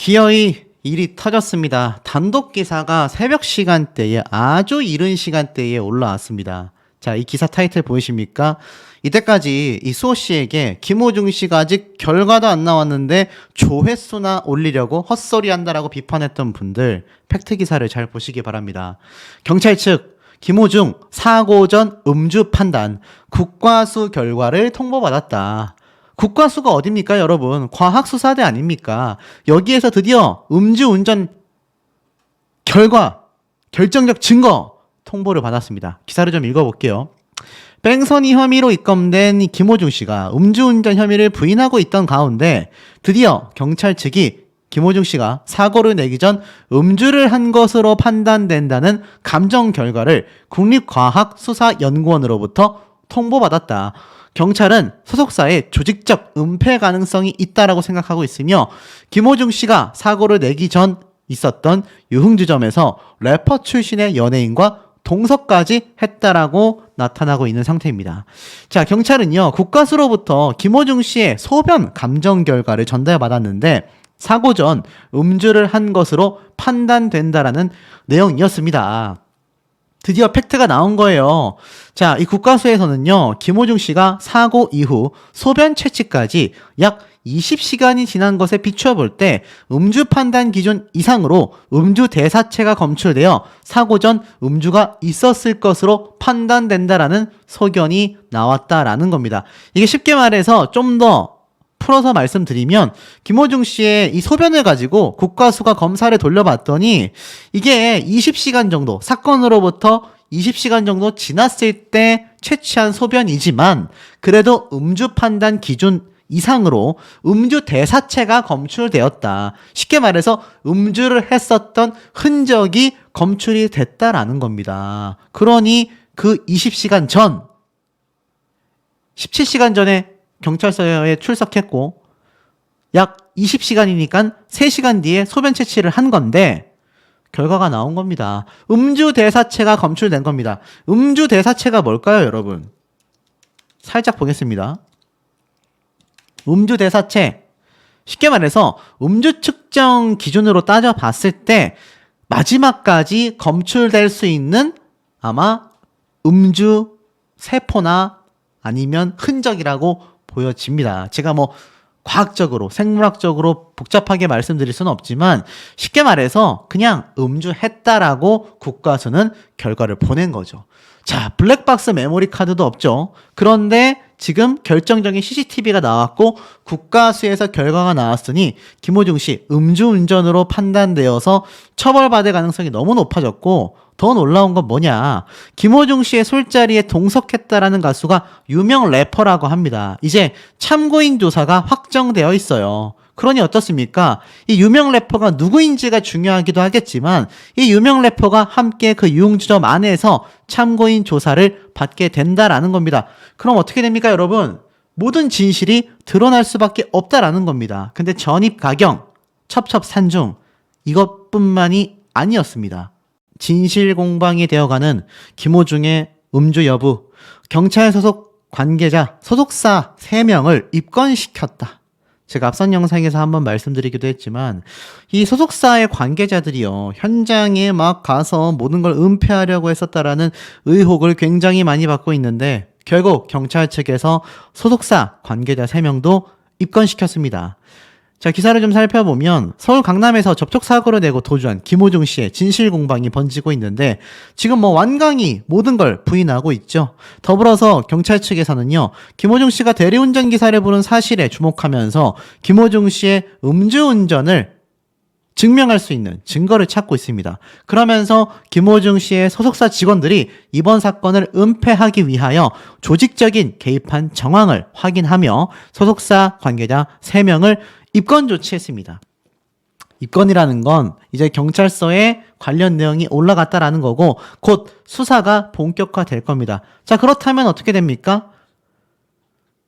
기어이 일이 터졌습니다. 단독 기사가 새벽 시간대에 아주 이른 시간대에 올라왔습니다. 자, 이 기사 타이틀 보이십니까? 이때까지 이 수호 씨에게 김호중 씨가 아직 결과도 안 나왔는데 조회수나 올리려고 헛소리 한다라고 비판했던 분들 팩트 기사를 잘 보시기 바랍니다. 경찰 측 김호중 사고 전 음주 판단 국과수 결과를 통보받았다. 국과수가 어딥니까, 여러분? 과학수사대 아닙니까? 여기에서 드디어 음주운전 결과, 결정적 증거 통보를 받았습니다. 기사를 좀 읽어볼게요. 뺑소니 혐의로 입건된 김호중 씨가 음주운전 혐의를 부인하고 있던 가운데 드디어 경찰 측이 김호중 씨가 사고를 내기 전 음주를 한 것으로 판단된다는 감정 결과를 국립과학수사연구원으로부터 통보받았다. 경찰은 소속사의 조직적 은폐 가능성이 있다라고 생각하고 있으며 김호중 씨가 사고를 내기 전 있었던 유흥주점에서 래퍼 출신의 연예인과 동석까지 했다라고 나타나고 있는 상태입니다. 자, 경찰은요, 국과수로부터 김호중 씨의 소변 감정 결과를 전달받았는데 사고 전 음주를 한 것으로 판단된다라는 내용이었습니다. 드디어 팩트가 나온 거예요. 자, 이 국과수에서는요, 김호중 씨가 사고 이후 소변 채취까지 약 20시간이 지난 것에 비추어 볼 때 음주 판단 기준 이상으로 음주 대사체가 검출되어 사고 전 음주가 있었을 것으로 판단된다라는 소견이 나왔다라는 겁니다. 이게 쉽게 말해서 좀 더 풀어서 말씀드리면 김호중 씨의 이 소변을 가지고 국과수가 검사를 돌려봤더니 이게 20시간 정도, 사건으로부터 20시간 정도 지났을 때 채취한 소변이지만 그래도 음주 판단 기준 이상으로 음주 대사체가 검출되었다. 쉽게 말해서 음주를 했었던 흔적이 검출이 됐다라는 겁니다. 그러니 그 20시간 전, 17시간 전에 경찰서에 출석했고 약 20시간이니까 3시간 뒤에 소변 채취를 한 건데 결과가 나온 겁니다. 음주 대사체가 검출된 겁니다. 음주 대사체가 뭘까요, 여러분? 살짝 보겠습니다. 음주 대사체, 쉽게 말해서 음주 측정 기준으로 따져봤을 때 마지막까지 검출될 수 있는 아마 음주 세포나 아니면 흔적이라고 보여집니다. 제가 뭐 과학적으로, 생물학적으로 복잡하게 말씀드릴 수는 없지만 쉽게 말해서 그냥 음주했다라고 국과수는 결과를 보낸 거죠. 자, 블랙박스 메모리 카드도 없죠. 그런데 지금 결정적인 CCTV가 나왔고 국과수에서 결과가 나왔으니 김호중 씨 음주운전으로 판단되어서 처벌받을 가능성이 너무 높아졌고 더 놀라운 건 뭐냐, 김호중 씨의 술자리에 동석했다라는 가수가 유명 래퍼라고 합니다. 이제 참고인 조사가 확정되어 있어요. 그러니 어떻습니까? 이 유명 래퍼가 누구인지가 중요하기도 하겠지만 이 유명 래퍼가 함께 그 유흥주점 안에서 참고인 조사를 받게 된다라는 겁니다. 그럼 어떻게 됩니까, 여러분? 모든 진실이 드러날 수밖에 없다라는 겁니다. 근데 전입가경, 첩첩산중 이것뿐만이 아니었습니다. 진실 공방이 되어가는 김호중의 음주 여부, 경찰 소속 관계자, 소속사 3명을 입건시켰다. 제가 앞선 영상에서 한번 말씀드리기도 했지만 이 소속사의 관계자들이요, 현장에 막 가서 모든 걸 은폐하려고 했었다라는 의혹을 굉장히 많이 받고 있는데 결국 경찰 측에서 소속사 관계자 3명도 입건시켰습니다. 자, 기사를 좀 살펴보면 서울 강남에서 접촉사고를 내고 도주한 김호중 씨의 진실 공방이 번지고 있는데 지금 뭐 완강히 모든 걸 부인하고 있죠. 더불어서 경찰 측에서는요, 김호중 씨가 대리운전 기사를 부른 사실에 주목하면서 김호중 씨의 음주운전을 증명할 수 있는 증거를 찾고 있습니다. 그러면서 김호중 씨의 소속사 직원들이 이번 사건을 은폐하기 위하여 조직적인 개입한 정황을 확인하며 소속사 관계자 3명을 입건 조치했습니다. 입건이라는 건 이제 경찰서에 관련 내용이 올라갔다라는 거고 곧 수사가 본격화될 겁니다. 자, 그렇다면 어떻게 됩니까?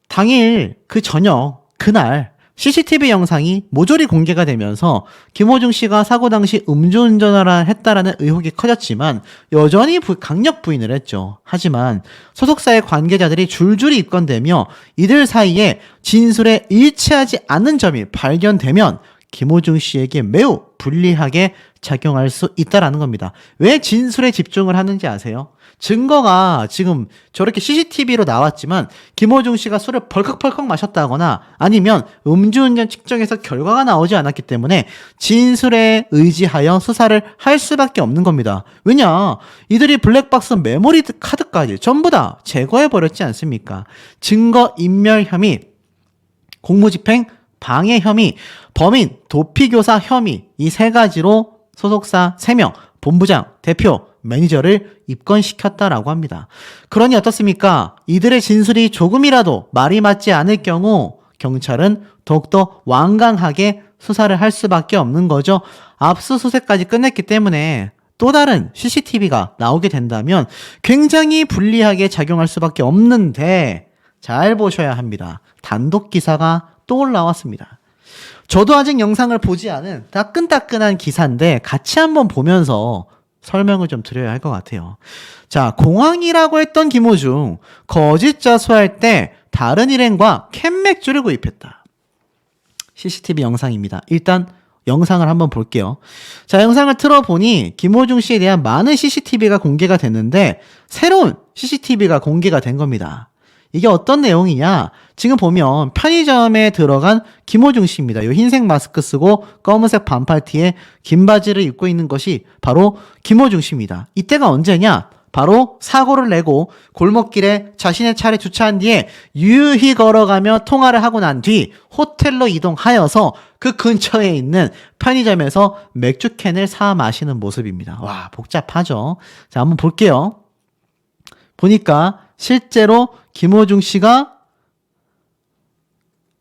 당일 그 저녁, 그날 CCTV 영상이 모조리 공개가 되면서 김호중 씨가 사고 당시 음주운전을 했다라는 의혹이 커졌지만 여전히 강력 부인을 했죠. 하지만 소속사의 관계자들이 줄줄이 입건되며 이들 사이에 진술에 일치하지 않는 점이 발견되면 김호중 씨에게 매우 불리하게 작용할 수 있다라는 겁니다. 왜 진술에 집중을 하는지 아세요? 증거가 지금 저렇게 CCTV로 나왔지만 김호중 씨가 술을 벌컥벌컥 마셨다거나 아니면 음주운전 측정에서 결과가 나오지 않았기 때문에 진술에 의지하여 수사를 할 수밖에 없는 겁니다. 왜냐? 이들이 블랙박스 메모리 카드까지 전부 다 제거해버렸지 않습니까? 증거인멸 혐의, 공무집행 방해 혐의, 범인 도피교사 혐의 이 세 가지로 소속사 3명, 본부장, 대표, 매니저를 입건시켰다라고 합니다. 그러니 어떻습니까? 이들의 진술이 조금이라도 말이 맞지 않을 경우 경찰은 더욱더 완강하게 수사를 할 수밖에 없는 거죠. 압수수색까지 끝냈기 때문에 또 다른 CCTV가 나오게 된다면 굉장히 불리하게 작용할 수밖에 없는데 잘 보셔야 합니다. 단독 기사가 또 올라왔습니다. 저도 아직 영상을 보지 않은 따끈따끈한 기사인데 같이 한번 보면서 설명을 좀 드려야 할 것 같아요. 자, 공황이라고 했던 김호중 거짓 자수할 때 다른 일행과 캔맥주를 구입했다. CCTV 영상입니다. 일단 영상을 한번 볼게요. 자, 영상을 틀어보니 김호중 씨에 대한 많은 CCTV가 공개가 됐는데 새로운 CCTV가 공개가 된 겁니다. 이게 어떤 내용이냐? 지금 보면 편의점에 들어간 김호중 씨입니다. 이 흰색 마스크 쓰고 검은색 반팔티에 긴 바지를 입고 있는 것이 바로 김호중 씨입니다. 이때가 언제냐? 바로 사고를 내고 골목길에 자신의 차를 주차한 뒤에 유유히 걸어가며 통화를 하고 난 뒤 호텔로 이동하여서 그 근처에 있는 편의점에서 맥주캔을 사 마시는 모습입니다. 와, 복잡하죠? 자, 한번 볼게요. 보니까 실제로 김호중 씨가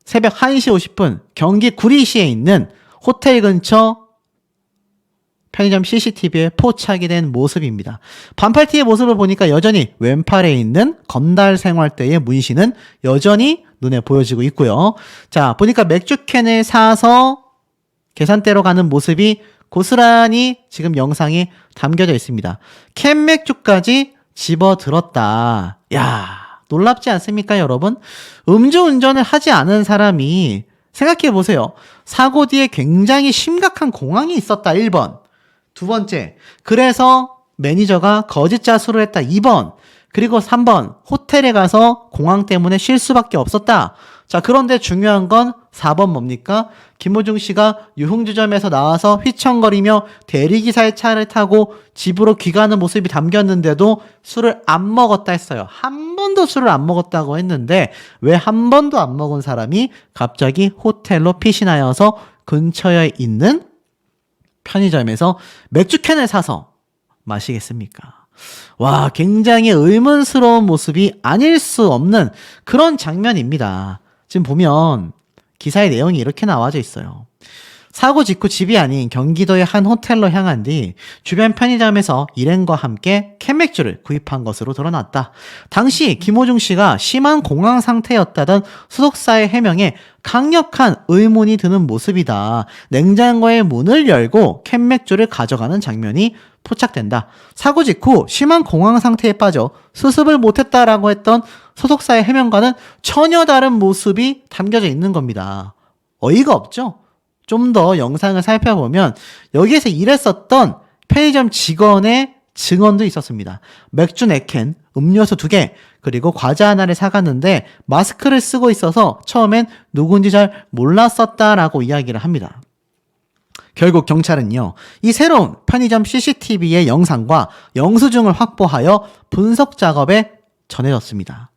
새벽 1시 50분 경기 구리시에 있는 호텔 근처 편의점 CCTV에 포착이 된 모습입니다. 반팔티의 모습을 보니까 여전히 왼팔에 있는 건달 생활대의 문신은 여전히 눈에 보여지고 있고요. 자, 보니까 맥주캔을 사서 계산대로 가는 모습이 고스란히 지금 영상에 담겨져 있습니다. 캔 맥주까지 집어들었다. 야, 놀랍지 않습니까, 여러분? 음주운전을 하지 않은 사람이 생각해보세요. 사고 뒤에 굉장히 심각한 공황이 있었다. 1번. 두 번째, 그래서 매니저가 거짓 자수를 했다. 2번. 그리고 3번, 호텔에 가서 공황 때문에 쉴 수밖에 없었다. 자, 그런데 중요한 건 4번 뭡니까? 김호중 씨가 유흥주점에서 나와서 휘청거리며 대리기사의 차를 타고 집으로 귀가하는 모습이 담겼는데도 술을 안 먹었다 했어요. 한 번도 술을 안 먹었다고 했는데 왜 한 번도 안 먹은 사람이 갑자기 호텔로 피신하여서 근처에 있는 편의점에서 맥주캔을 사서 마시겠습니까? 와, 굉장히 의문스러운 모습이 아닐 수 없는 그런 장면입니다. 지금 보면 기사의 내용이 이렇게 나와져 있어요. 사고 직후 집이 아닌 경기도의 한 호텔로 향한 뒤 주변 편의점에서 일행과 함께 캔맥주를 구입한 것으로 드러났다. 당시 김호중 씨가 심한 공황 상태였다던 소속사의 해명에 강력한 의문이 드는 모습이다. 냉장고의 문을 열고 캔맥주를 가져가는 장면이 포착된다. 사고 직후 심한 공황 상태에 빠져 수습을 못했다라고 했던 소속사의 해명과는 전혀 다른 모습이 담겨져 있는 겁니다. 어이가 없죠? 좀 더 영상을 살펴보면 여기에서 일했었던 편의점 직원의 증언도 있었습니다. 맥주 4캔, 음료수 2개, 그리고 과자 하나를 사갔는데 마스크를 쓰고 있어서 처음엔 누군지 잘 몰랐었다라고 이야기를 합니다. 결국 경찰은요, 이 새로운 편의점 CCTV의 영상과 영수증을 확보하여 분석 작업에 전해졌습니다.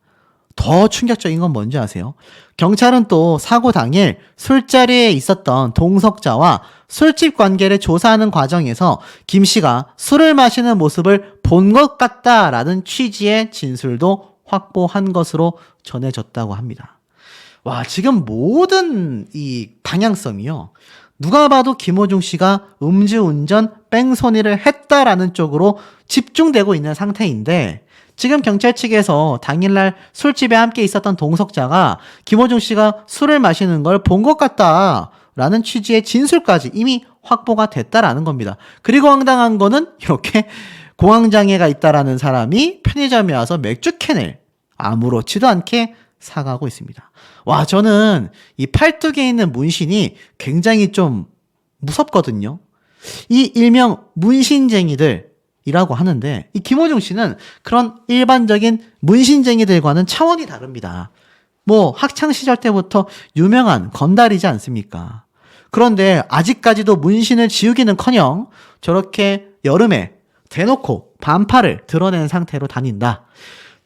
더 충격적인 건 뭔지 아세요? 경찰은 또 사고 당일 술자리에 있었던 동석자와 술집 관계를 조사하는 과정에서 김 씨가 술을 마시는 모습을 본 것 같다라는 취지의 진술도 확보한 것으로 전해졌다고 합니다. 와, 지금 모든 이 방향성이요, 누가 봐도 김호중 씨가 음주운전 뺑소니를 했다라는 쪽으로 집중되고 있는 상태인데, 지금 경찰 측에서 당일날 술집에 함께 있었던 동석자가 김호중 씨가 술을 마시는 걸 본 것 같다라는 취지의 진술까지 이미 확보가 됐다라는 겁니다. 그리고 황당한 거는 이렇게 공황장애가 있다라는 사람이 편의점에 와서 맥주캔을 아무렇지도 않게 사가고 있습니다. 와, 저는 이 팔뚝에 있는 문신이 굉장히 좀 무섭거든요. 이 일명 문신쟁이들이라고 하는데 이 김호중 씨는 그런 일반적인 문신쟁이들과는 차원이 다릅니다. 뭐 학창 시절 때부터 유명한 건달이지 않습니까? 그런데 아직까지도 문신을 지우기는커녕 저렇게 여름에 대놓고 반팔을 드러낸 상태로 다닌다.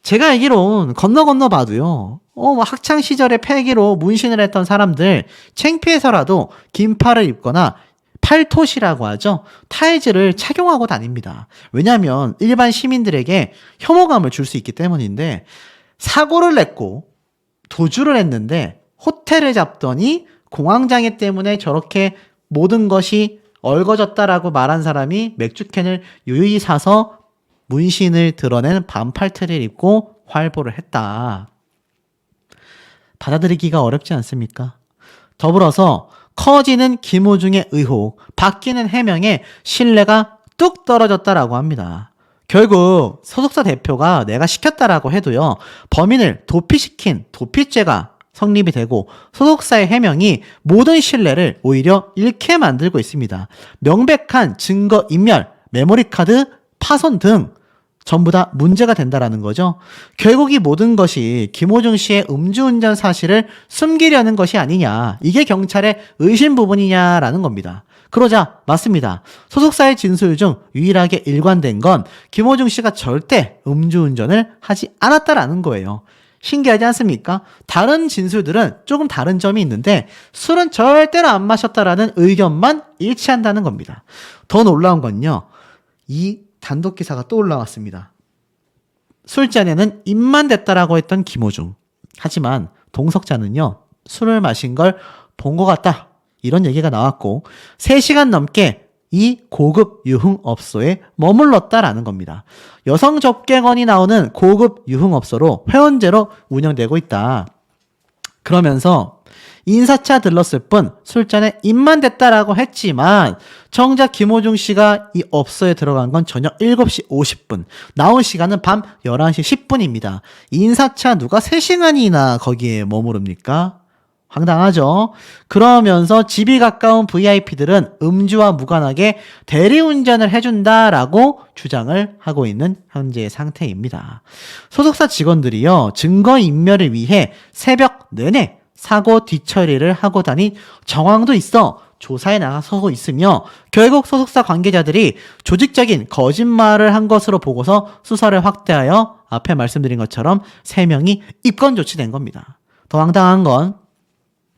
제가 알기론 건너 봐도요. 학창 시절에 패기로 문신을 했던 사람들 창피해서라도 긴팔을 입거나 팔토시라고 하죠. 타이즈를 착용하고 다닙니다. 왜냐하면 일반 시민들에게 혐오감을 줄 수 있기 때문인데 사고를 냈고 도주를 했는데 호텔을 잡더니 공황장애 때문에 저렇게 모든 것이 얼거졌다라고 말한 사람이 맥주캔을 유유히 사서 문신을 드러낸 반팔티를 입고 활보를 했다. 받아들이기가 어렵지 않습니까? 더불어서 커지는 김호중의 의혹, 바뀌는 해명에 신뢰가 뚝 떨어졌다라고 합니다. 결국 소속사 대표가 내가 시켰다라고 해도요, 범인을 도피시킨 도피죄가 성립이 되고 소속사의 해명이 모든 신뢰를 오히려 잃게 만들고 있습니다. 명백한 증거인멸, 메모리카드 파손 등 전부 다 문제가 된다라는 거죠. 결국 이 모든 것이 김호중 씨의 음주운전 사실을 숨기려는 것이 아니냐, 이게 경찰의 의심 부분이냐라는 겁니다. 그러자 맞습니다. 소속사의 진술 중 유일하게 일관된 건 김호중 씨가 절대 음주운전을 하지 않았다라는 거예요. 신기하지 않습니까? 다른 진술들은 조금 다른 점이 있는데 술은 절대로 안 마셨다라는 의견만 일치한다는 겁니다. 더 놀라운 건요, 이 단독 기사가 또 올라왔습니다. 술잔에는 입만 댔다라고 했던 김호중. 하지만 동석자는요, 술을 마신 걸 본 것 같다, 이런 얘기가 나왔고 3시간 넘게 이 고급 유흥업소에 머물렀다라는 겁니다. 여성 접객원이 나오는 고급 유흥업소로 회원제로 운영되고 있다. 그러면서 인사차 들렀을 뿐 술잔에 입만 댔다라고 했지만 정작 김호중 씨가 이 업소에 들어간 건 저녁 7시 50분, 나온 시간은 밤 11시 10분입니다. 인사차 누가 3시간이나 거기에 머무릅니까? 황당하죠. 그러면서 집이 가까운 VIP들은 음주와 무관하게 대리운전을 해준다라고 주장을 하고 있는 현재 상태입니다. 소속사 직원들이요, 증거인멸을 위해 새벽 내내 사고 뒤처리를 하고 다닌 정황도 있어 조사에 나서고 있으며 결국 소속사 관계자들이 조직적인 거짓말을 한 것으로 보고서 수사를 확대하여 앞에 말씀드린 것처럼 3명이 입건 조치된 겁니다. 더 황당한 건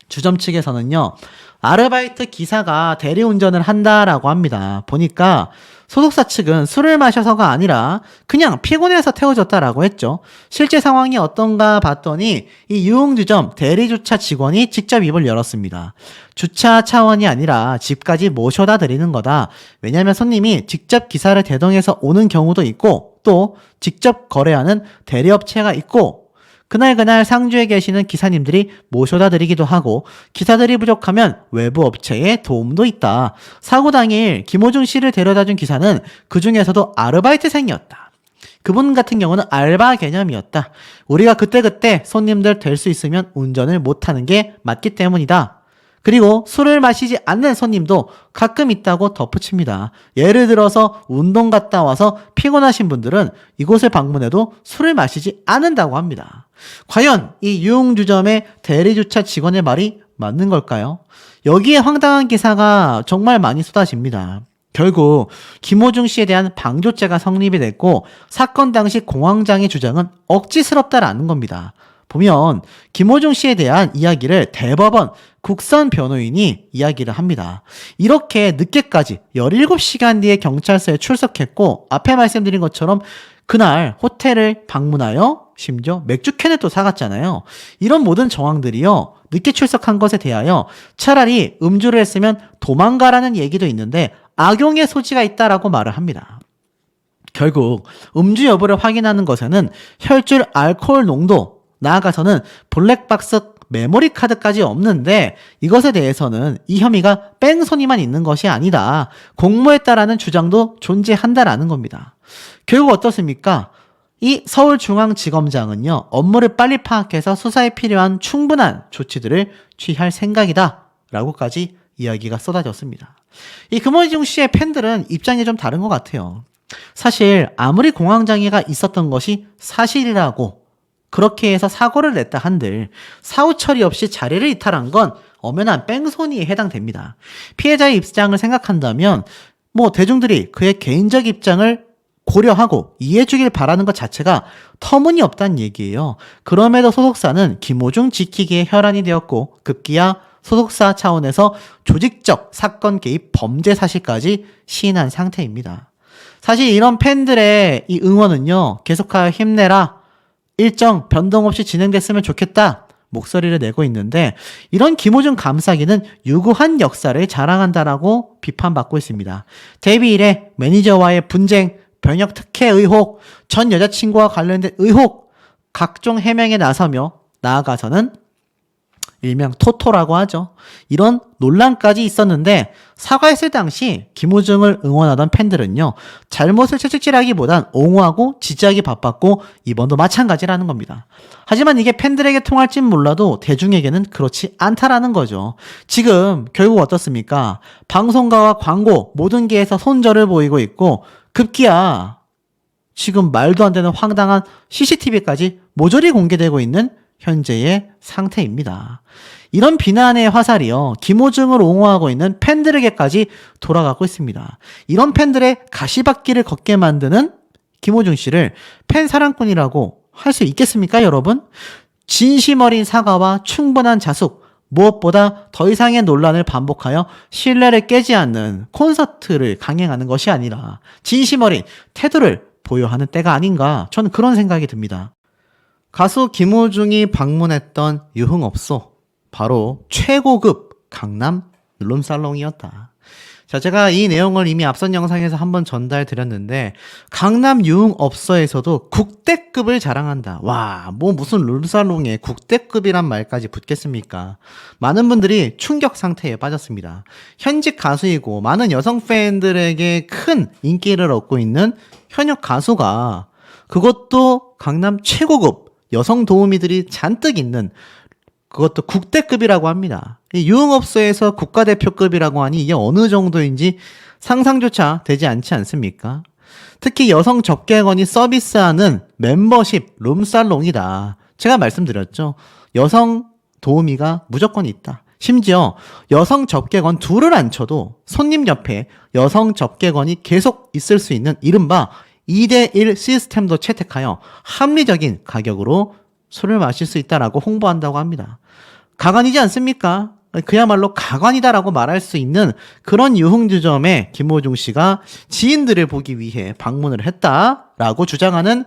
주점 측에서는요, 아르바이트 기사가 대리운전을 한다라고 합니다. 보니까 소속사 측은 술을 마셔서가 아니라 그냥 피곤해서 태워줬다라고 했죠. 실제 상황이 어떤가 봤더니 이 유흥주점 대리주차 직원이 직접 입을 열었습니다. 주차 차원이 아니라 집까지 모셔다 드리는 거다. 왜냐하면 손님이 직접 기사를 대동해서 오는 경우도 있고 또 직접 거래하는 대리업체가 있고 그날 상주에 계시는 기사님들이 모셔다 드리기도 하고 기사들이 부족하면 외부 업체의 도움도 있다. 사고 당일 김호중 씨를 데려다준 기사는 그 중에서도 아르바이트생이었다. 그분 같은 경우는 알바 개념이었다. 우리가 그때 손님들 될 수 있으면 운전을 못하는 게 맞기 때문이다. 그리고 술을 마시지 않는 손님도 가끔 있다고 덧붙입니다. 예를 들어서 운동 갔다 와서 피곤하신 분들은 이곳을 방문해도 술을 마시지 않는다고 합니다. 과연 이 유흥주점의 대리주차 직원의 말이 맞는 걸까요? 여기에 황당한 기사가 정말 많이 쏟아집니다. 결국 김호중 씨에 대한 방조죄가 성립이 됐고 사건 당시 공황장애 주장은 억지스럽다라는 겁니다. 보면 김호중 씨에 대한 이야기를 대법원 국선 변호인이 이야기를 합니다. 이렇게 늦게까지 17시간 뒤에 경찰서에 출석했고 앞에 말씀드린 것처럼 그날 호텔을 방문하여 심지어 맥주캔을 또 사갔잖아요. 이런 모든 정황들이요, 늦게 출석한 것에 대하여 차라리 음주를 했으면 도망가라는 얘기도 있는데 악용의 소지가 있다라고 말을 합니다. 결국 음주 여부를 확인하는 것에는 혈중 알코올 농도, 나아가서는 블랙박스 메모리 카드까지 없는데 이것에 대해서는 이 혐의가 뺑소니만 있는 것이 아니다. 공모했다라는 주장도 존재한다라는 겁니다. 결국 어떻습니까? 이 서울중앙지검장은요, 업무를 빨리 파악해서 수사에 필요한 충분한 조치들을 취할 생각이다 라고까지 이야기가 쏟아졌습니다. 이 김호중 씨의 팬들은 입장이 좀 다른 것 같아요. 사실 아무리 공황장애가 있었던 것이 사실이라고 그렇게 해서 사고를 냈다 한들 사후 처리 없이 자리를 이탈한 건 엄연한 뺑소니에 해당됩니다. 피해자의 입장을 생각한다면 대중들이 그의 개인적 입장을 고려하고 이해해주길 바라는 것 자체가 터무니없다는 얘기예요. 그럼에도 소속사는 김호중 지키기에 혈안이 되었고 급기야 소속사 차원에서 조직적 사건 개입 범죄 사실까지 시인한 상태입니다. 사실 이런 팬들의 이 응원은요, 계속하여 힘내라, 일정 변동 없이 진행됐으면 좋겠다 목소리를 내고 있는데, 이런 김호중 감싸기는 유구한 역사를 자랑한다라고 비판받고 있습니다. 데뷔 이래 매니저와의 분쟁, 병역 특혜 의혹, 전 여자친구와 관련된 의혹, 각종 해명에 나서며 나아가서는 일명 토토라고 하죠. 이런 논란까지 있었는데 사과했을 당시 김호중을 응원하던 팬들은요, 잘못을 채찍질하기보단 옹호하고 지지하기 바빴고 이번도 마찬가지라는 겁니다. 하지만 이게 팬들에게 통할진 몰라도 대중에게는 그렇지 않다라는 거죠. 지금 결국 어떻습니까? 방송가와 광고 모든 게에서 손절을 보이고 있고 급기야 지금 말도 안 되는 황당한 CCTV까지 모조리 공개되고 있는 현재의 상태입니다. 이런 비난의 화살이요, 김호중을 옹호하고 있는 팬들에게까지 돌아가고 있습니다. 이런 팬들의 가시밭길을 걷게 만드는 김호중 씨를 팬 사랑꾼이라고 할 수 있겠습니까, 여러분? 진심 어린 사과와 충분한 자숙, 무엇보다 더 이상의 논란을 반복하여 신뢰를 깨지 않는 콘서트를 강행하는 것이 아니라 진심 어린 태도를 보여하는 때가 아닌가, 저는 그런 생각이 듭니다. 가수 김호중이 방문했던 유흥업소, 바로 최고급 강남 룸살롱이었다. 자, 제가 이 내용을 이미 앞선 영상에서 한번 전달 드렸는데, 강남 유흥업소에서도 국대급을 자랑한다. 와, 무슨 룸살롱에 국대급이란 말까지 붙겠습니까? 많은 분들이 충격 상태에 빠졌습니다. 현직 가수이고 많은 여성 팬들에게 큰 인기를 얻고 있는 현역 가수가, 그것도 강남 최고급 여성 도우미들이 잔뜩 있는, 그것도 국대급이라고 합니다. 이 유흥업소에서 국가대표급이라고 하니 이게 어느 정도인지 상상조차 되지 않지 않습니까? 특히 여성 접객원이 서비스하는 멤버십 룸살롱이다. 제가 말씀드렸죠. 여성 도우미가 무조건 있다. 심지어 여성 접객원 둘을 앉혀도 손님 옆에 여성 접객원이 계속 있을 수 있는 이른바 2대1 시스템도 채택하여 합리적인 가격으로 술을 마실 수 있다라고 홍보한다고 합니다. 가관이지 않습니까? 그야말로 가관이다라고 말할 수 있는 그런 유흥주점에 김호중 씨가 지인들을 보기 위해 방문을 했다라고 주장하는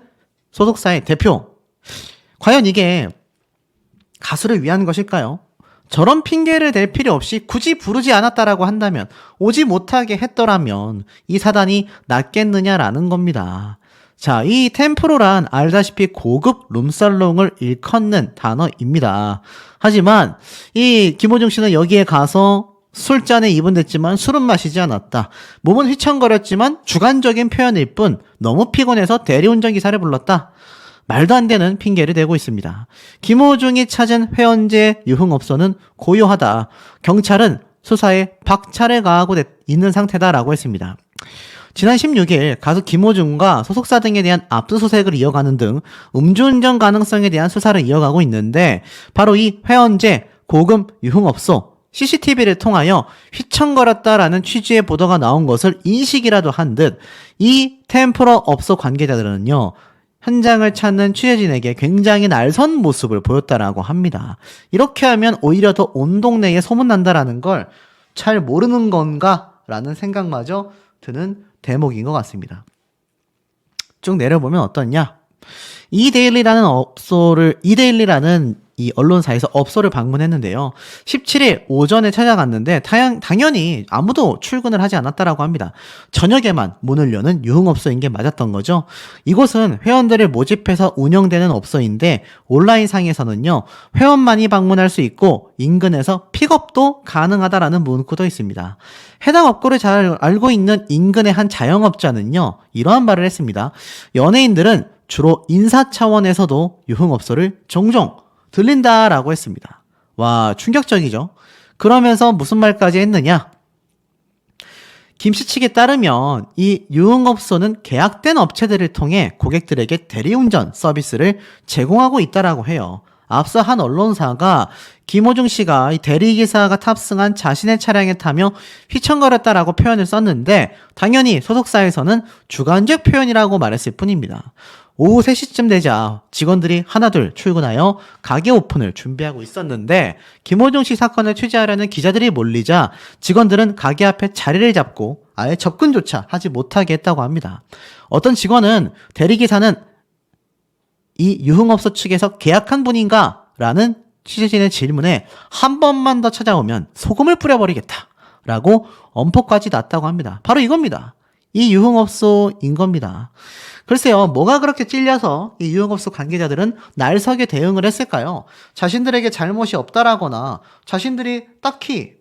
소속사의 대표. 과연 이게 가수를 위한 것일까요? 저런 핑계를 댈 필요 없이 굳이 부르지 않았다라고 한다면, 오지 못하게 했더라면 이 사단이 낫겠느냐라는 겁니다. 자, 이 템프로란 알다시피 고급 룸살롱을 일컫는 단어입니다. 하지만 이 김호중 씨는 여기에 가서 술잔에 입은 댔지만 술은 마시지 않았다. 몸은 휘청거렸지만 주관적인 표현일 뿐 너무 피곤해서 대리운전 기사를 불렀다. 말도 안 되는 핑계를 대고 있습니다. 김호중이 찾은 회원제 유흥업소는 고요하다. 경찰은 수사에 박차를 가하고 있는 상태다라고 했습니다. 지난 16일 가수 김호중과 소속사 등에 대한 압수수색을 이어가는 등 음주운전 가능성에 대한 수사를 이어가고 있는데, 바로 이 회원제 고급 유흥업소 CCTV를 통하여 휘청거렸다라는 취지의 보도가 나온 것을 인식이라도 한 듯 이 템프로 업소 관계자들은요, 현장을 찾는 취재진에게 굉장히 날선 모습을 보였다라고 합니다. 이렇게 하면 오히려 더 온 동네에 소문난다라는 걸 잘 모르는 건가? 라는 생각마저 드는 대목인 것 같습니다. 쭉 내려보면 어떠냐? 이데일리라는 이 언론사에서 업소를 방문했는데요. 17일 오전에 찾아갔는데 당연히 아무도 출근을 하지 않았다라고 합니다. 저녁에만 문을 여는 유흥업소인 게 맞았던 거죠. 이곳은 회원들을 모집해서 운영되는 업소인데, 온라인상에서는요, 회원만이 방문할 수 있고 인근에서 픽업도 가능하다라는 문구도 있습니다. 해당 업고를 잘 알고 있는 인근의 한 자영업자는요, 이러한 말을 했습니다. 연예인들은 주로 인사 차원에서도 유흥업소를 종종 들린다라고 했습니다. 와, 충격적이죠? 그러면서 무슨 말까지 했느냐? 김씨 측에 따르면 이 유흥업소는 계약된 업체들을 통해 고객들에게 대리운전 서비스를 제공하고 있다라고 해요. 앞서 한 언론사가 김호중 씨가 이 대리기사가 탑승한 자신의 차량에 타며 휘청거렸다라고 표현을 썼는데 당연히 소속사에서는 주관적 표현이라고 말했을 뿐입니다. 오후 3시쯤 되자 직원들이 하나둘 출근하여 가게 오픈을 준비하고 있었는데 김호중 씨 사건을 취재하려는 기자들이 몰리자 직원들은 가게 앞에 자리를 잡고 아예 접근조차 하지 못하게 했다고 합니다. 어떤 직원은 대리기사는 이 유흥업소 측에서 계약한 분인가? 라는 취재진의 질문에 한 번만 더 찾아오면 소금을 뿌려버리겠다 라고 엄포까지 났다고 합니다. 바로 이겁니다. 이 유흥업소인 겁니다. 글쎄요, 뭐가 그렇게 찔려서 이 유흥업소 관계자들은 날석에 대응을 했을까요? 자신들에게 잘못이 없다라거나 자신들이 딱히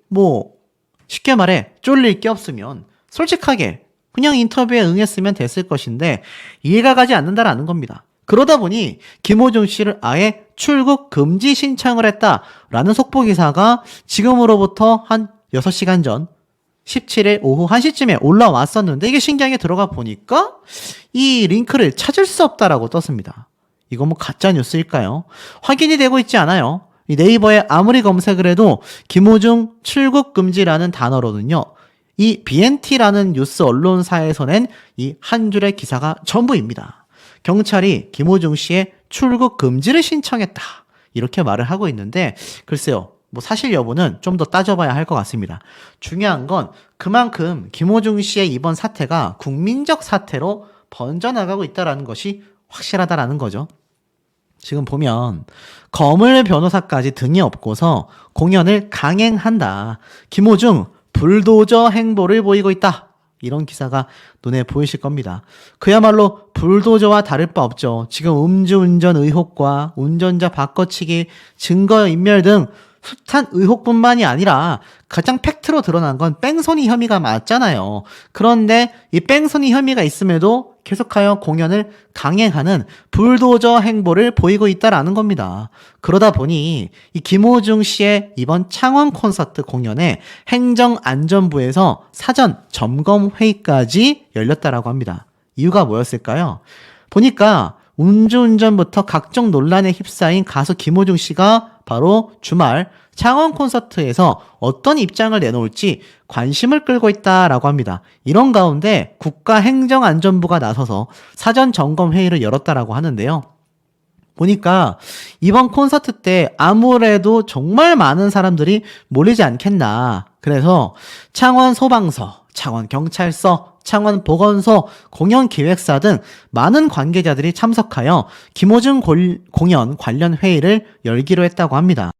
쉽게 말해 쫄릴 게 없으면 솔직하게 그냥 인터뷰에 응했으면 됐을 것인데 이해가 가지 않는다라는 겁니다. 그러다 보니 김호중 씨를 아예 출국 금지 신청을 했다라는 속보기사가 지금으로부터 한 6시간 전 17일 오후 1시쯤에 올라왔었는데 이게 신기하게 들어가 보니까 이 링크를 찾을 수 없다라고 떴습니다. 이거 가짜 뉴스일까요? 확인이 되고 있지 않아요. 이 네이버에 아무리 검색을 해도 김호중 출국 금지라는 단어로는요. 이 BNT라는 뉴스 언론사에서 낸 이 한 줄의 기사가 전부입니다. 경찰이 김호중 씨의 출국 금지를 신청했다. 이렇게 말을 하고 있는데 글쎄요. 사실 여부는 좀 더 따져봐야 할 것 같습니다. 중요한 건 그만큼 김호중 씨의 이번 사태가 국민적 사태로 번져나가고 있다는 것이 확실하다라는 거죠. 지금 보면 거물 변호사까지 등이 업고서 공연을 강행한다. 김호중 불도저 행보를 보이고 있다. 이런 기사가 눈에 보이실 겁니다. 그야말로 불도저와 다를 바 없죠. 지금 음주운전 의혹과 운전자 바꿔치기, 증거인멸 등 숱한 의혹뿐만이 아니라 가장 팩트로 드러난 건 뺑소니 혐의가 맞잖아요. 그런데 이 뺑소니 혐의가 있음에도 계속하여 공연을 강행하는 불도저 행보를 보이고 있다라는 겁니다. 그러다 보니 이 김호중 씨의 이번 창원 콘서트 공연에 행정안전부에서 사전 점검 회의까지 열렸다라고 합니다. 이유가 뭐였을까요? 보니까 음주운전부터 각종 논란에 휩싸인 가수 김호중 씨가 바로 주말 창원 콘서트에서 어떤 입장을 내놓을지 관심을 끌고 있다라고 합니다. 이런 가운데 국가행정안전부가 나서서 사전 점검 회의를 열었다라고 하는데요. 보니까 이번 콘서트 때 아무래도 정말 많은 사람들이 몰리지 않겠나. 그래서 창원 소방서, 창원 경찰서, 창원 보건소, 공연 기획사 등 많은 관계자들이 참석하여 김호중 공연 관련 회의를 열기로 했다고 합니다.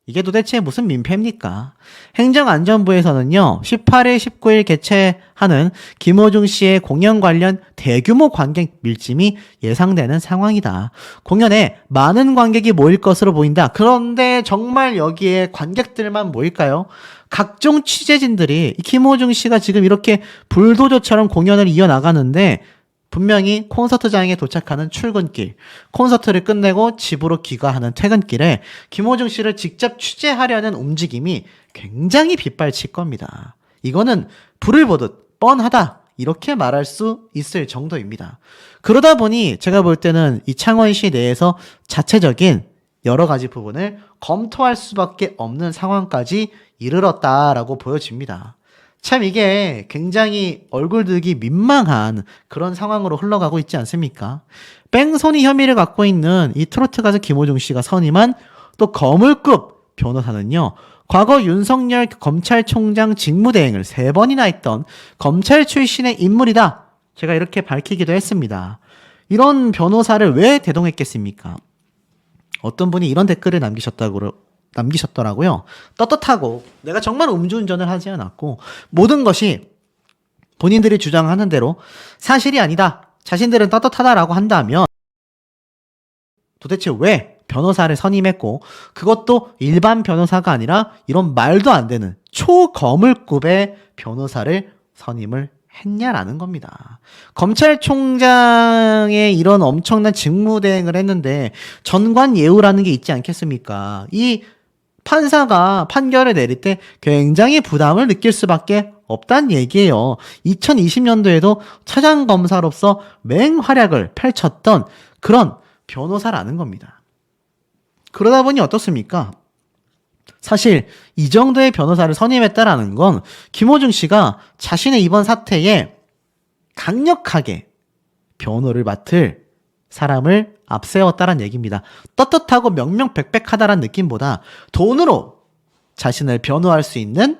이게 도대체 무슨 민폐입니까? 행정안전부에서는요, 18일, 19일 개최하는 김호중 씨의 공연 관련 대규모 관객 밀집이 예상되는 상황이다. 공연에 많은 관객이 모일 것으로 보인다. 그런데 정말 여기에 관객들만 모일까요? 각종 취재진들이 김호중 씨가 지금 이렇게 불도저처럼 공연을 이어나가는데 분명히 콘서트장에 도착하는 출근길, 콘서트를 끝내고 집으로 귀가하는 퇴근길에 김호중 씨를 직접 취재하려는 움직임이 굉장히 빗발칠 겁니다. 이거는 불을 보듯 뻔하다. 이렇게 말할 수 있을 정도입니다. 그러다 보니 제가 볼 때는 이 창원시 내에서 자체적인 여러 가지 부분을 검토할 수밖에 없는 상황까지 이르렀다라고 보여집니다. 참 이게 굉장히 얼굴 들기 민망한 그런 상황으로 흘러가고 있지 않습니까? 뺑소니 혐의를 갖고 있는 이 트로트 가수 김호중 씨가 선임한 또 거물급 변호사는요. 과거 윤석열 검찰총장 직무대행을 3번이나 했던 검찰 출신의 인물이다. 제가 이렇게 밝히기도 했습니다. 이런 변호사를 왜 대동했겠습니까? 어떤 분이 이런 댓글을 남기셨더라고요. 떳떳하고 내가 정말 음주운전을 하지 않았고 모든 것이 본인들이 주장하는 대로 사실이 아니다. 자신들은 떳떳하다라고 한다면 도대체 왜 변호사를 선임했고 그것도 일반 변호사가 아니라 이런 말도 안 되는 초거물급의 변호사를 선임을 했냐라는 겁니다. 검찰총장의 이런 엄청난 직무대행을 했는데 전관예우라는 게 있지 않겠습니까? 이 판사가 판결을 내릴 때 굉장히 부담을 느낄 수밖에 없다는 얘기예요. 2020년도에도 차장검사로서 맹활약을 펼쳤던 그런 변호사라는 겁니다. 그러다 보니 어떻습니까? 사실 이 정도의 변호사를 선임했다라는 건 김호중 씨가 자신의 이번 사태에 강력하게 변호를 맡을 사람을 앞세웠다는 얘기입니다. 떳떳하고 명명백백하다라는 느낌보다 돈으로 자신을 변호할 수 있는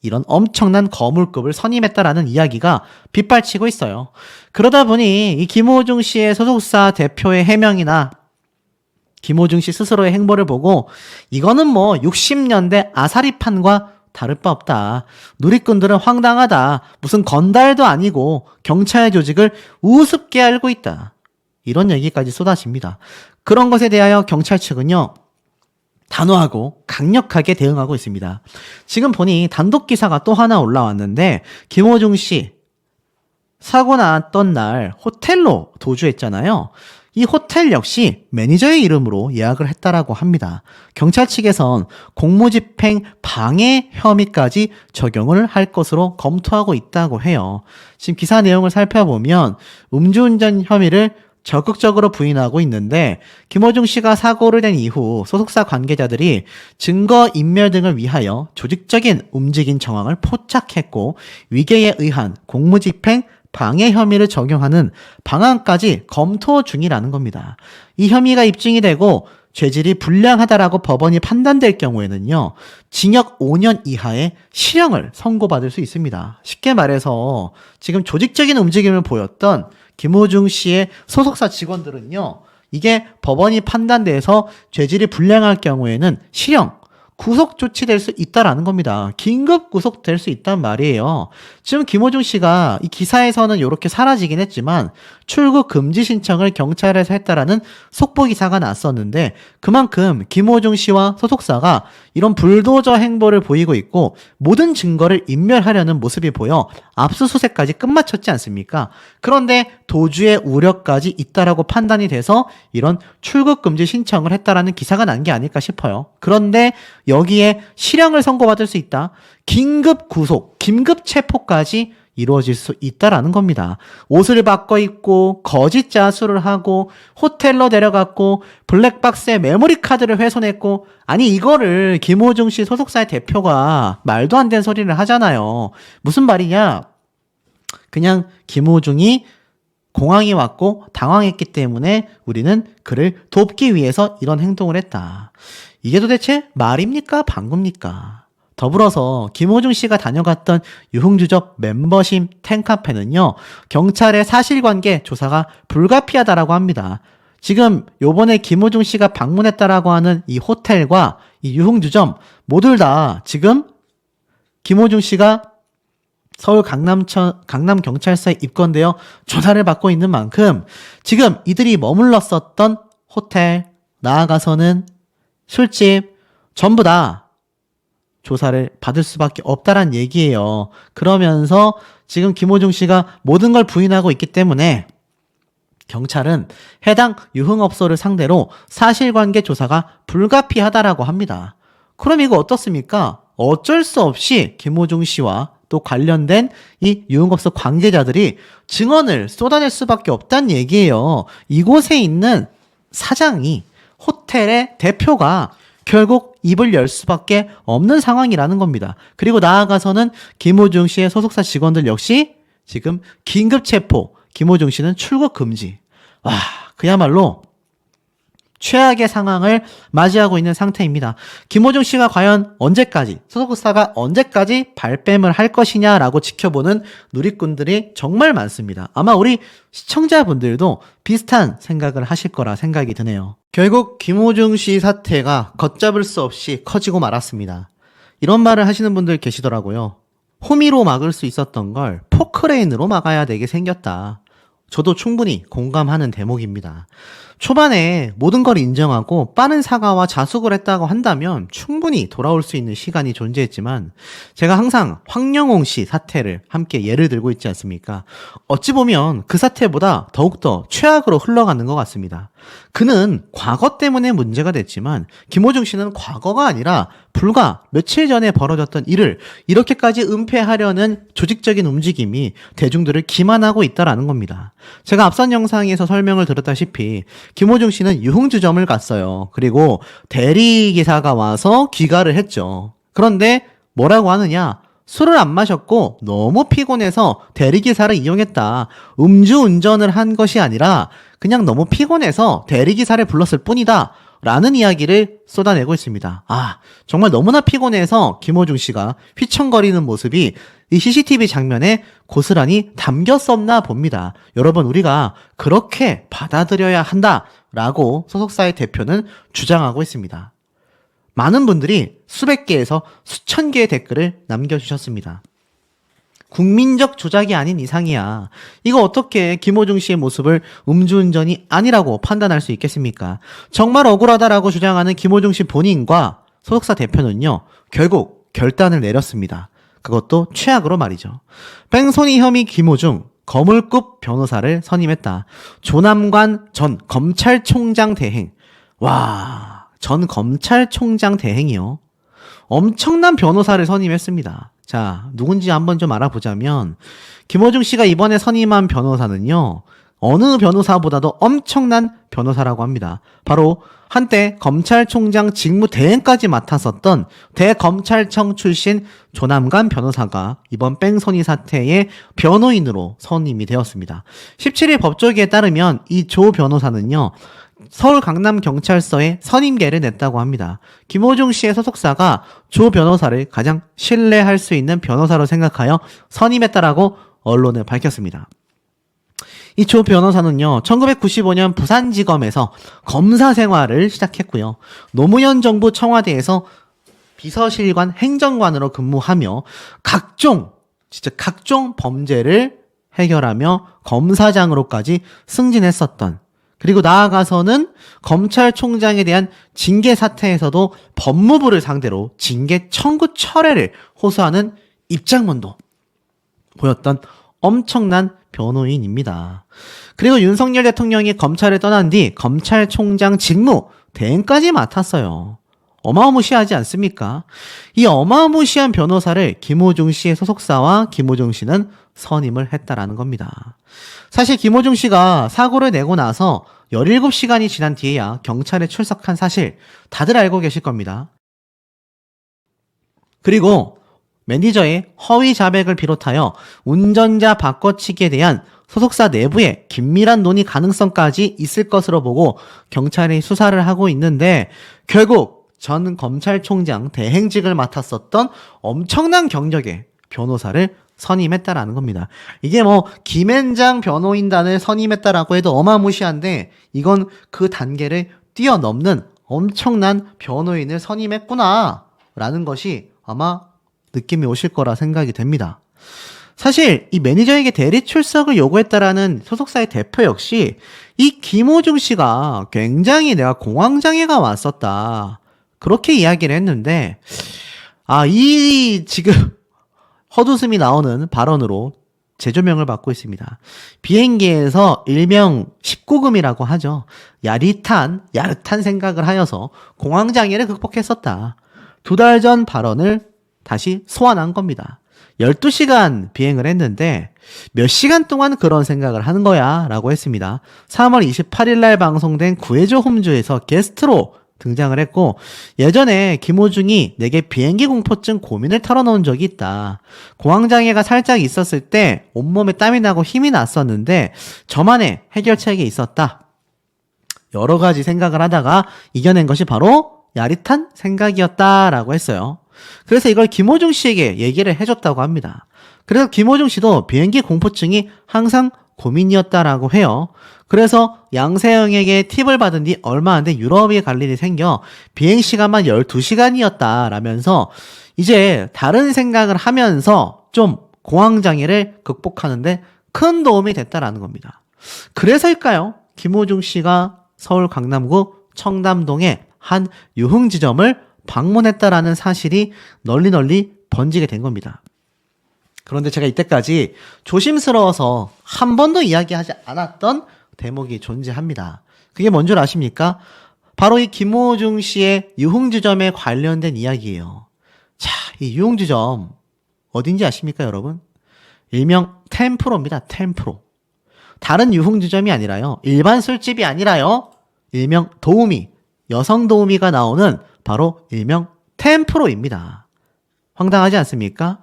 이런 엄청난 거물급을 선임했다라는 이야기가 빗발치고 있어요. 그러다 보니 이 김호중 씨의 소속사 대표의 해명이나 김호중 씨 스스로의 행보를 보고 이거는 뭐 60년대 아사리판과 다를 바 없다. 누리꾼들은 황당하다. 무슨 건달도 아니고 경찰 조직을 우습게 알고 있다. 이런 얘기까지 쏟아집니다. 그런 것에 대하여 경찰 측은요, 단호하고 강력하게 대응하고 있습니다. 지금 보니 단독 기사가 또 하나 올라왔는데 김호중 씨 사고 났던 날 호텔로 도주했잖아요. 이 호텔 역시 매니저의 이름으로 예약을 했다라고 합니다. 경찰 측에선 공무집행 방해 혐의까지 적용을 할 것으로 검토하고 있다고 해요. 지금 기사 내용을 살펴보면 음주운전 혐의를 적극적으로 부인하고 있는데 김호중 씨가 사고를 낸 이후 소속사 관계자들이 증거인멸 등을 위하여 조직적인 움직임 정황을 포착했고 위계에 의한 공무집행 방해 혐의를 적용하는 방안까지 검토 중이라는 겁니다. 이 혐의가 입증이 되고 죄질이 불량하다라고 법원이 판단될 경우에는요, 징역 5년 이하의 실형을 선고받을 수 있습니다. 쉽게 말해서 지금 조직적인 움직임을 보였던 김호중 씨의 소속사 직원들은요, 이게 법원이 판단돼서 죄질이 불량할 경우에는 실형, 구속 조치될 수 있다라는 겁니다. 긴급 구속될 수 있단 말이에요. 지금 김호중 씨가 이 기사에서는 이렇게 사라지긴 했지만 출국 금지 신청을 경찰에서 했다라는 속보 기사가 났었는데 그만큼 김호중 씨와 소속사가 이런 불도저 행보를 보이고 있고 모든 증거를 인멸하려는 모습이 보여 압수수색까지 끝마쳤지 않습니까? 그런데 도주의 우려까지 있다라고 판단이 돼서 이런 출국 금지 신청을 했다라는 기사가 난 게 아닐까 싶어요. 그런데 여기에 실형을 선고받을 수 있다. 긴급 구속, 긴급 체포까지 이루어질 수 있다라는 겁니다. 옷을 바꿔 입고 거짓 자수를 하고 호텔로 데려갔고 블랙박스에 메모리 카드를 훼손했고, 아니 이거를 김호중 씨 소속사의 대표가 말도 안 되는 소리를 하잖아요. 무슨 말이냐? 그냥 김호중이 공항이 왔고 당황했기 때문에 우리는 그를 돕기 위해서 이런 행동을 했다. 이게 도대체 말입니까? 방구입니까? 더불어서 김호중 씨가 다녀갔던 유흥주점 멤버십 탱카페는요, 경찰의 사실관계 조사가 불가피하다라고 합니다. 지금 요번에 김호중 씨가 방문했다라고 하는 이 호텔과 이 유흥주점 모두 다 지금 김호중 씨가 서울 강남경찰서에 입건되어 조사를 받고 있는 만큼 지금 이들이 머물렀었던 호텔, 나아가서는 술집 전부 다 조사를 받을 수밖에 없다란 얘기예요. 그러면서 지금 김호중 씨가 모든 걸 부인하고 있기 때문에 경찰은 해당 유흥업소를 상대로 사실관계 조사가 불가피하다라고 합니다. 그럼 이거 어떻습니까? 어쩔 수 없이 김호중 씨와 또 관련된 이 유흥업소 관계자들이 증언을 쏟아낼 수밖에 없다는 얘기예요. 이곳에 있는 사장이, 호텔의 대표가 결국 입을 열 수밖에 없는 상황이라는 겁니다. 그리고 나아가서는 김호중 씨의 소속사 직원들 역시 지금 긴급 체포, 김호중 씨는 출국 금지. 와, 그야말로 최악의 상황을 맞이하고 있는 상태입니다. 김호중 씨가 과연 언제까지, 소속사가 언제까지 발뺌을 할 것이냐라고 지켜보는 누리꾼들이 정말 많습니다. 아마 우리 시청자분들도 비슷한 생각을 하실 거라 생각이 드네요. 결국 김호중 씨 사태가 걷잡을 수 없이 커지고 말았습니다. 이런 말을 하시는 분들 계시더라고요. 호미로 막을 수 있었던 걸 포크레인으로 막아야 되게 생겼다. 저도 충분히 공감하는 대목입니다. 초반에 모든 걸 인정하고 빠른 사과와 자숙을 했다고 한다면 충분히 돌아올 수 있는 시간이 존재했지만 제가 항상 황영옹 씨 사태를 함께 예를 들고 있지 않습니까? 어찌 보면 그 사태보다 더욱더 최악으로 흘러가는 것 같습니다. 그는 과거 때문에 문제가 됐지만 김호중 씨는 과거가 아니라 불과 며칠 전에 벌어졌던 일을 이렇게까지 은폐하려는 조직적인 움직임이 대중들을 기만하고 있다라는 겁니다. 제가 앞선 영상에서 설명을 드렸다시피 김호중 씨는 유흥주점을 갔어요. 그리고 대리기사가 와서 귀가를 했죠. 그런데 뭐라고 하느냐? 술을 안 마셨고 너무 피곤해서 대리기사를 이용했다. 음주운전을 한 것이 아니라 그냥 너무 피곤해서 대리기사를 불렀을 뿐이다. 라는 이야기를 쏟아내고 있습니다. 정말 너무나 피곤해서 김호중 씨가 휘청거리는 모습이 이 CCTV 장면에 고스란히 담겼었나 봅니다. 여러분, 우리가 그렇게 받아들여야 한다라고 소속사의 대표는 주장하고 있습니다. 많은 분들이 수백 개에서 수천 개의 댓글을 남겨주셨습니다. 국민적 조작이 아닌 이상이야. 이거 어떻게 김호중 씨의 모습을 음주운전이 아니라고 판단할 수 있겠습니까? 정말 억울하다라고 주장하는 김호중 씨 본인과 소속사 대표는요, 결국 결단을 내렸습니다. 그것도 최악으로 말이죠. 뺑소니 혐의 김호중, 거물급 변호사를 선임했다. 조남관 전 검찰총장 대행. 전 검찰총장 대행이요. 엄청난 변호사를 선임했습니다. 자, 누군지 한번 좀 알아보자면 김호중 씨가 이번에 선임한 변호사는요, 어느 변호사보다도 엄청난 변호사라고 합니다. 바로 한때 검찰총장 직무 대행까지 맡았었던 대검찰청 출신 조남관 변호사가 이번 뺑소니 사태의 변호인으로 선임이 되었습니다. 17일 법조기에 따르면 이 조 변호사는요, 서울 강남경찰서에 선임계를 냈다고 합니다. 김호중 씨의 소속사가 조 변호사를 가장 신뢰할 수 있는 변호사로 생각하여 선임했다라고 언론에 밝혔습니다. 이 조 변호사는요, 1995년 부산지검에서 검사 생활을 시작했고요. 노무현 정부 청와대에서 비서실관 행정관으로 근무하며 각종 범죄를 해결하며 검사장으로까지 승진했었던, 그리고 나아가서는 검찰총장에 대한 징계 사태에서도 법무부를 상대로 징계 청구 철회를 호소하는 입장문도 보였던 엄청난 변호인입니다. 그리고 윤석열 대통령이 검찰을 떠난 뒤 검찰총장 직무 대행까지 맡았어요. 어마무시하지 않습니까? 이 어마무시한 변호사를 김호중 씨의 소속사와 김호중 씨는 선임을 했다라는 겁니다. 사실 김호중 씨가 사고를 내고 나서 17시간이 지난 뒤에야 경찰에 출석한 사실 다들 알고 계실 겁니다. 그리고 매니저의 허위 자백을 비롯하여 운전자 바꿔치기에 대한 소속사 내부의 긴밀한 논의 가능성까지 있을 것으로 보고 경찰이 수사를 하고 있는데, 결국 전 검찰총장 대행직을 맡았었던 엄청난 경력의 변호사를 선임했다라는 겁니다. 이게 김앤장 변호인단을 선임했다라고 해도 어마무시한데, 이건 그 단계를 뛰어넘는 엄청난 변호인을 선임했구나 라는 것이 아마 느낌이 오실 거라 생각이 됩니다. 사실 이 매니저에게 대리 출석을 요구했다라는 소속사의 대표 역시 이 김호중 씨가 굉장히 내가 공황장애가 왔었다, 그렇게 이야기를 했는데, 이 지금 헛웃음이 나오는 발언으로 재조명을 받고 있습니다. 비행기에서 일명 19금이라고 하죠. 야릇한 생각을 하여서 공황장애를 극복했었다. 2달 전 발언을 다시 소환한 겁니다. 12시간 비행을 했는데 몇 시간 동안 그런 생각을 하는 거야 라고 했습니다. 3월 28일 날 방송된 구해줘 홈즈에서 게스트로 등장을 했고, 예전에 김호중이 내게 비행기 공포증 고민을 털어놓은 적이 있다. 공황장애가 살짝 있었을 때 온몸에 땀이 나고 힘이 났었는데 저만의 해결책이 있었다. 여러 가지 생각을 하다가 이겨낸 것이 바로 야릿한 생각이었다라고 했어요. 그래서 이걸 김호중 씨에게 얘기를 해줬다고 합니다. 그래서 김호중 씨도 비행기 공포증이 항상 고민이었다라고 해요. 그래서 양세형에게 팁을 받은 뒤 얼마 안 돼 유럽에 갈 일이 생겨 비행시간만 12시간이었다라면서 이제 다른 생각을 하면서 좀 공황장애를 극복하는데 큰 도움이 됐다라는 겁니다. 그래서일까요? 김호중 씨가 서울 강남구 청담동의 한 유흥지점을 방문했다라는 사실이 널리 번지게 된 겁니다. 그런데 제가 이때까지 조심스러워서 한 번도 이야기하지 않았던 대목이 존재합니다. 그게 뭔 줄 아십니까? 바로 이 김호중 씨의 유흥지점에 관련된 이야기예요. 자, 이 유흥지점 어딘지 아십니까, 여러분? 일명 템프로입니다. 템프로. 다른 유흥지점이 아니라요. 일반 술집이 아니라요. 일명 도우미, 여성 도우미가 나오는 바로 일명 템프로입니다. 황당하지 않습니까?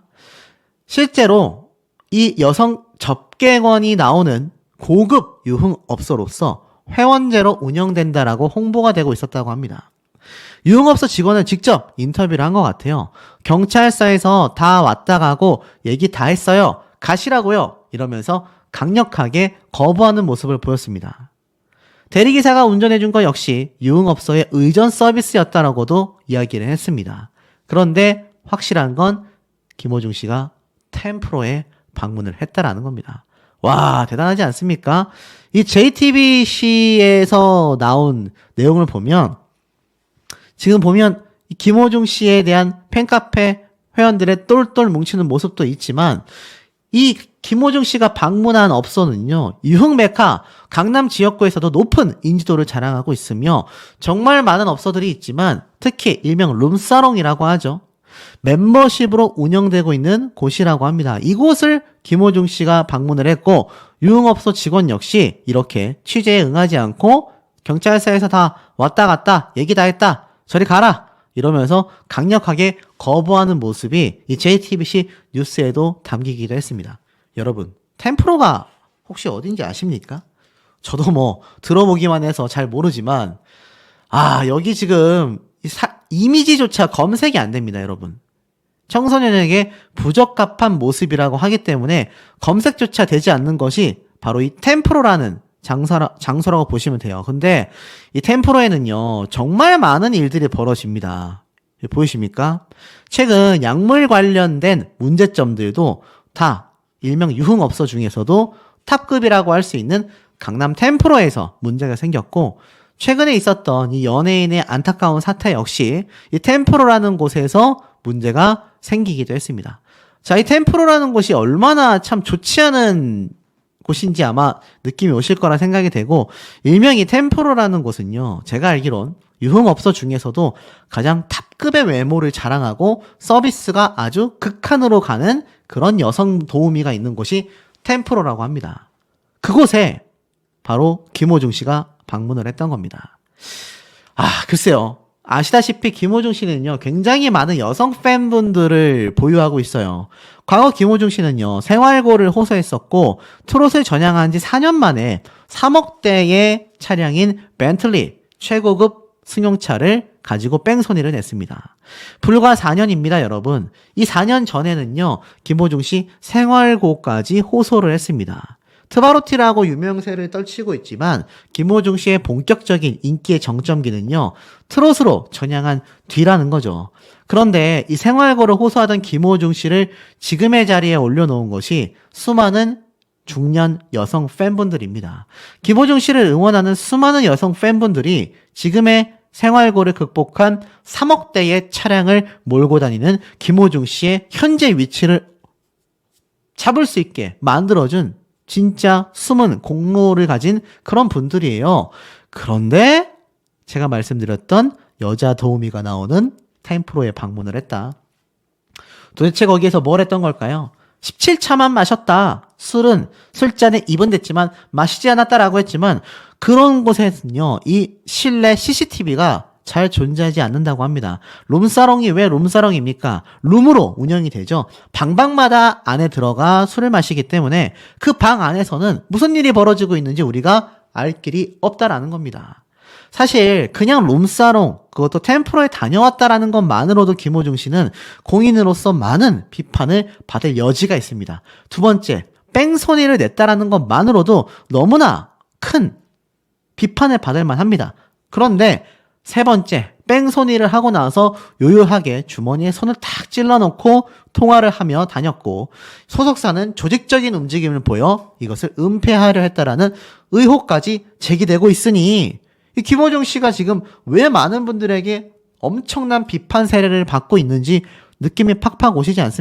실제로 이 여성 접객원이 나오는 고급 유흥업소로서 회원제로 운영된다라고 홍보가 되고 있었다고 합니다. 유흥업소 직원은 직접 인터뷰를 한 것 같아요. 경찰서에서 다 왔다 가고 얘기 다 했어요. 가시라고요. 이러면서 강력하게 거부하는 모습을 보였습니다. 대리기사가 운전해준 거 역시 유흥업소의 의전 서비스였다라고도 이야기를 했습니다. 그런데 확실한 건 김호중 씨가 템프로에 방문을 했다라는 겁니다. 와, 대단하지 않습니까? 이 JTBC에서 나온 내용을 보면 지금 보면 이 김호중 씨에 대한 팬카페 회원들의 똘똘 뭉치는 모습도 있지만 이 김호중 씨가 방문한 업소는요, 유흥 메카 강남 지역구에서도 높은 인지도를 자랑하고 있으며 정말 많은 업소들이 있지만 특히 일명 룸사롱이라고 하죠. 멤버십으로 운영되고 있는 곳이라고 합니다. 이곳을 김호중 씨가 방문을 했고 유흥업소 직원 역시 이렇게 취재에 응하지 않고 경찰서에서 다 왔다 갔다 얘기 다 했다 저리 가라 이러면서 강력하게 거부하는 모습이 이 JTBC 뉴스에도 담기기도 했습니다. 여러분, 템프로가 혹시 어딘지 아십니까? 저도 뭐 들어보기만 해서 잘 모르지만 여기 지금 이미지조차 검색이 안 됩니다, 여러분. 청소년에게 부적합한 모습이라고 하기 때문에 검색조차 되지 않는 것이 바로 이 템프로라는 장소라고 보시면 돼요. 근데 이 템프로에는요, 정말 많은 일들이 벌어집니다. 보이십니까? 최근 약물 관련된 문제점들도 다 일명 유흥업소 중에서도 탑급이라고 할 수 있는 강남 템프로에서 문제가 생겼고, 최근에 있었던 이 연예인의 안타까운 사태 역시 이 템프로라는 곳에서 문제가 생기기도 했습니다. 자, 이 템프로라는 곳이 얼마나 참 좋지 않은 곳인지 아마 느낌이 오실 거라 생각이 되고, 일명 이 템프로라는 곳은요, 제가 알기론 유흥업소 중에서도 가장 탑급의 외모를 자랑하고 서비스가 아주 극한으로 가는 그런 여성 도우미가 있는 곳이 템프로라고 합니다. 그곳에 바로 김호중 씨가 방문을 했던 겁니다. 글쎄요. 아시다시피 김호중 씨는요, 굉장히 많은 여성 팬분들을 보유하고 있어요. 과거 김호중 씨는요, 생활고를 호소했었고, 트롯을 전향한 지 4년 만에 3억대의 차량인 벤틀리 최고급 승용차를 가지고 뺑소니를 냈습니다. 불과 4년입니다, 여러분. 이 4년 전에는요, 김호중 씨 생활고까지 호소를 했습니다. 트바로티라고 유명세를 떨치고 있지만 김호중 씨의 본격적인 인기의 정점기는요, 트롯으로 전향한 뒤라는 거죠. 그런데 이 생활고를 호소하던 김호중 씨를 지금의 자리에 올려놓은 것이 수많은 중년 여성 팬분들입니다. 김호중 씨를 응원하는 수많은 여성 팬분들이 지금의 생활고를 극복한 3억대의 차량을 몰고 다니는 김호중 씨의 현재 위치를 잡을 수 있게 만들어준 진짜 숨은 공로를 가진 그런 분들이에요. 그런데 제가 말씀드렸던 여자 도우미가 나오는 템프로에 방문을 했다. 도대체 거기에서 뭘 했던 걸까요? 17차만 마셨다. 술잔에 입은 됐지만 마시지 않았다라고 했지만 그런 곳에는요, 이 실내 CCTV가 잘 존재하지 않는다고 합니다. 룸사롱이 왜 룸사롱입니까? 룸으로 운영이 되죠. 방방마다 안에 들어가 술을 마시기 때문에 그 방 안에서는 무슨 일이 벌어지고 있는지 우리가 알 길이 없다라는 겁니다. 사실 그냥 룸사롱, 그것도 템프로에 다녀왔다라는 것만으로도 김호중 씨는 공인으로서 많은 비판을 받을 여지가 있습니다. 두 번째, 뺑소니를 냈다라는 것만으로도 너무나 큰 비판을 받을 만합니다. 그런데 세 번째, 뺑소니를 하고 나서 요요하게 주머니에 손을 탁 찔러놓고 통화를 하며 다녔고, 소속사는 조직적인 움직임을 보여 이것을 은폐하려 했다라는 의혹까지 제기되고 있으니, 이 김호중 씨가 지금 왜 많은 분들에게 엄청난 비판 세례를 받고 있는지 느낌이 팍팍 오시지 않습니까?